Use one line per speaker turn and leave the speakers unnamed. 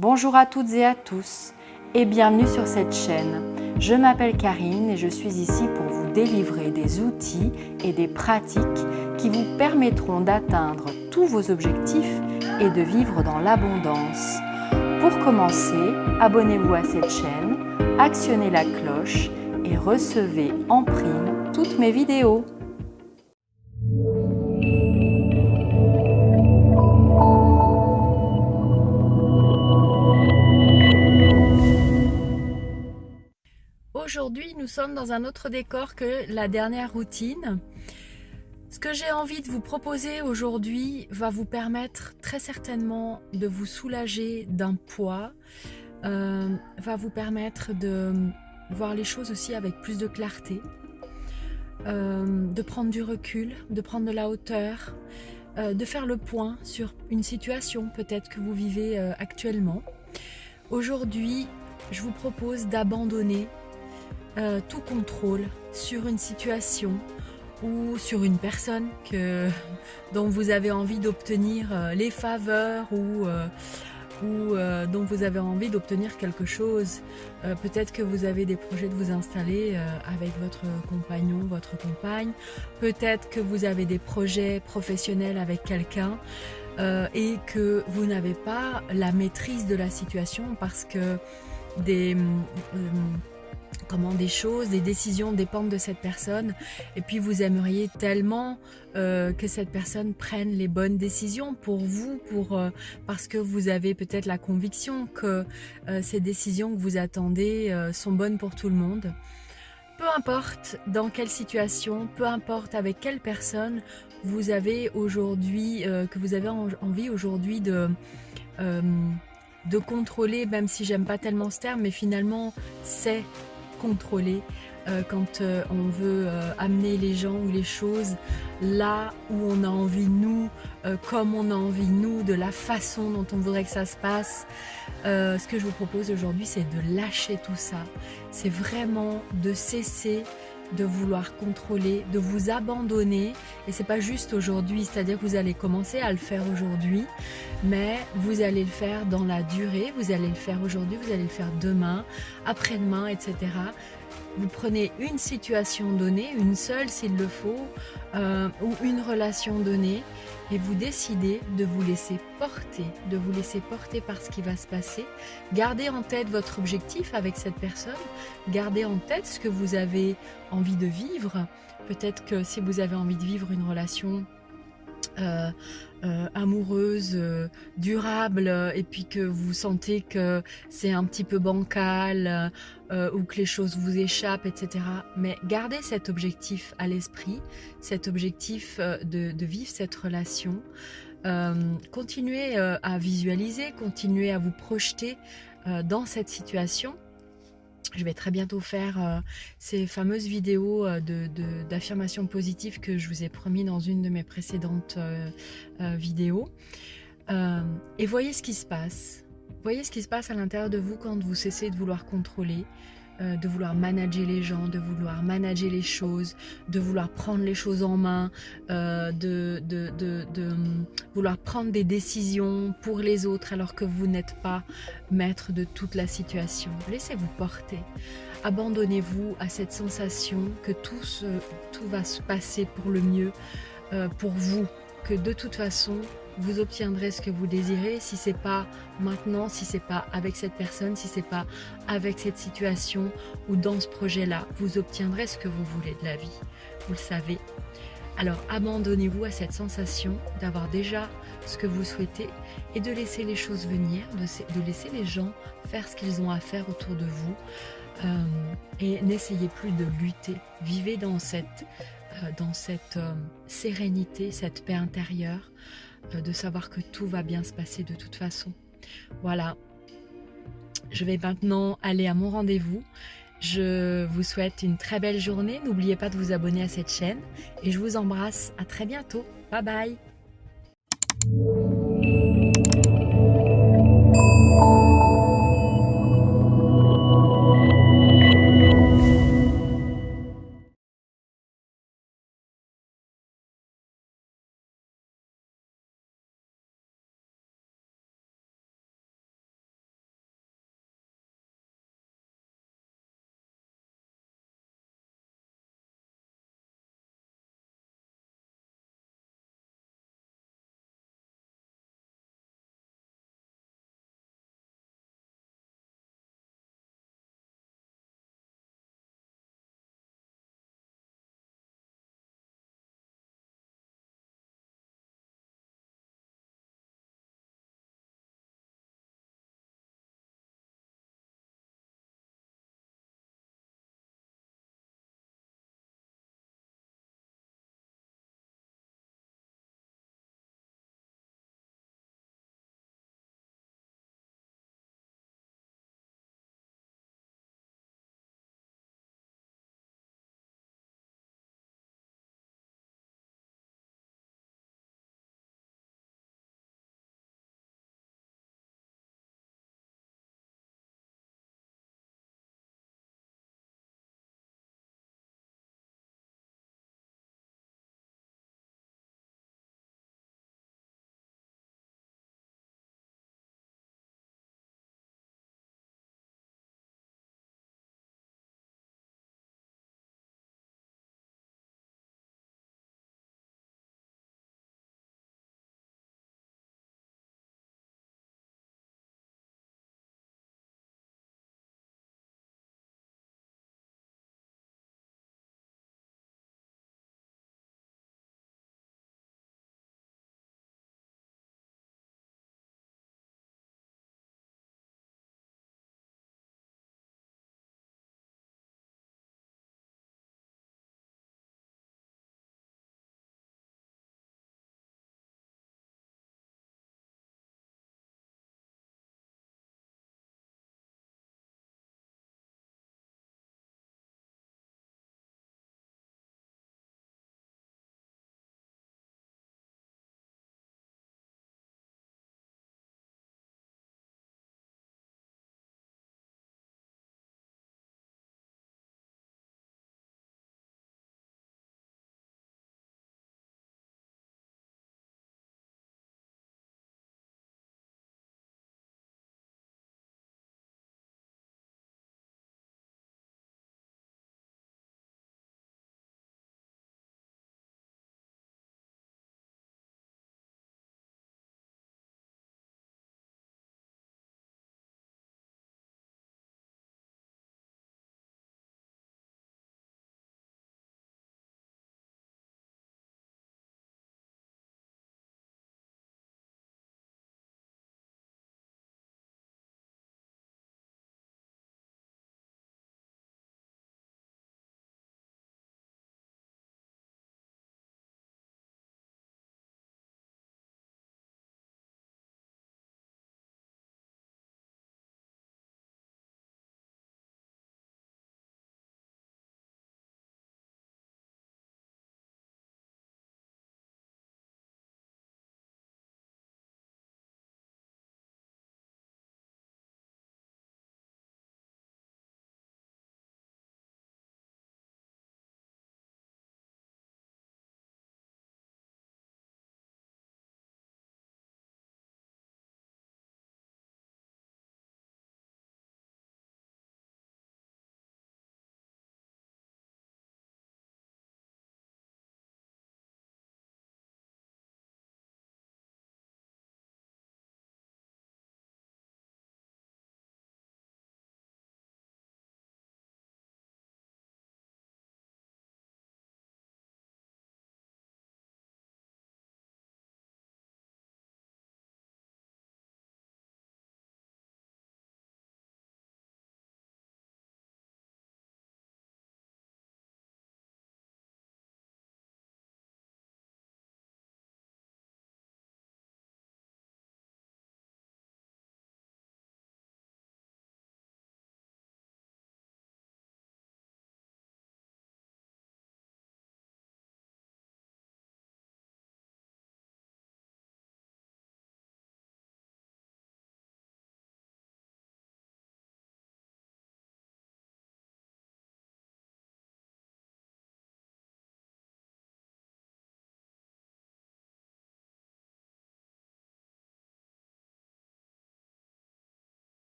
Bonjour à toutes et à tous et bienvenue sur cette chaîne. Je m'appelle Karine et je suis ici pour vous délivrer des outils et des pratiques qui vous permettront d'atteindre tous vos objectifs et de vivre dans l'abondance. Pour commencer, abonnez-vous à cette chaîne, actionnez la cloche et recevez en prime toutes mes vidéos. Aujourd'hui, nous sommes dans un autre décor que la dernière routine. Ce que j'ai envie de vous proposer aujourd'hui va vous permettre très certainement de vous soulager d'un poids, va vous permettre de voir les choses aussi avec plus de clarté, de prendre du recul, de prendre de la hauteur, de faire le point sur une situation peut-être que vous vivez actuellement. Aujourd'hui, je vous propose d'abandonner tout contrôle sur une situation ou sur une personne dont vous avez envie d'obtenir les faveurs ou dont vous avez envie d'obtenir quelque chose. Peut-être que vous avez des projets de vous installer avec votre compagnon, votre compagne. Peut-être que vous avez des projets professionnels avec quelqu'un et que vous n'avez pas la maîtrise de la situation parce que des décisions dépendent de cette personne et puis vous aimeriez tellement que cette personne prenne les bonnes décisions pour vous, parce que vous avez peut-être la conviction que ces décisions que vous attendez sont bonnes pour tout le monde. Peu importe dans quelle situation, peu importe avec quelle personne vous avez aujourd'hui, que vous avez envie aujourd'hui de contrôler, même si j'aime pas tellement ce terme, mais finalement c'est contrôler quand on veut amener les gens ou les choses là où on a envie nous, comme on a envie nous, de la façon dont on voudrait que ça se passe. Ce que je vous propose aujourd'hui, c'est de lâcher tout ça. C'est vraiment de cesser de vouloir contrôler, de vous abandonner. Et c'est pas juste aujourd'hui, c'est-à-dire que vous allez commencer à le faire aujourd'hui, mais vous allez le faire dans la durée, vous allez le faire aujourd'hui, vous allez le faire demain, après-demain, etc. Vous prenez une situation donnée, une seule s'il le faut, ou une relation donnée, et vous décidez de vous laisser porter par ce qui va se passer. Gardez en tête votre objectif avec cette personne, gardez en tête ce que vous avez envie de vivre. Peut-être que si vous avez envie de vivre une relation amoureuse, durable, et puis que vous sentez que c'est un petit peu bancal ou que les choses vous échappent, etc. Mais gardez cet objectif à l'esprit, cet objectif de vivre cette relation. Continuez à visualiser, continuez à vous projeter dans cette situation. Je vais très bientôt faire ces fameuses vidéos d'affirmation positive que je vous ai promis dans une de mes précédentes vidéos. Et voyez ce qui se passe. Voyez ce qui se passe à l'intérieur de vous quand vous cessez de vouloir contrôler, de vouloir manager les gens, de vouloir manager les choses, de vouloir prendre les choses en main, de vouloir prendre des décisions pour les autres alors que vous n'êtes pas maître de toute la situation. Laissez-vous porter. Abandonnez-vous à cette sensation que tout va se passer pour le mieux pour vous, que de toute façon vous obtiendrez ce que vous désirez. Si c'est pas maintenant, si c'est pas avec cette personne, si c'est pas avec cette situation ou dans ce projet-là, vous obtiendrez ce que vous voulez de la vie. Vous le savez. Alors abandonnez-vous à cette sensation d'avoir déjà ce que vous souhaitez et de laisser les choses venir, de laisser les gens faire ce qu'ils ont à faire autour de vous. Et n'essayez plus de lutter. Vivez dans cette sérénité, cette paix intérieure, de savoir que tout va bien se passer de toute façon. Voilà, je vais maintenant aller à mon rendez-vous. Je vous souhaite une très belle journée. N'oubliez pas de vous abonner à cette chaîne et je vous embrasse. À très bientôt. Bye bye.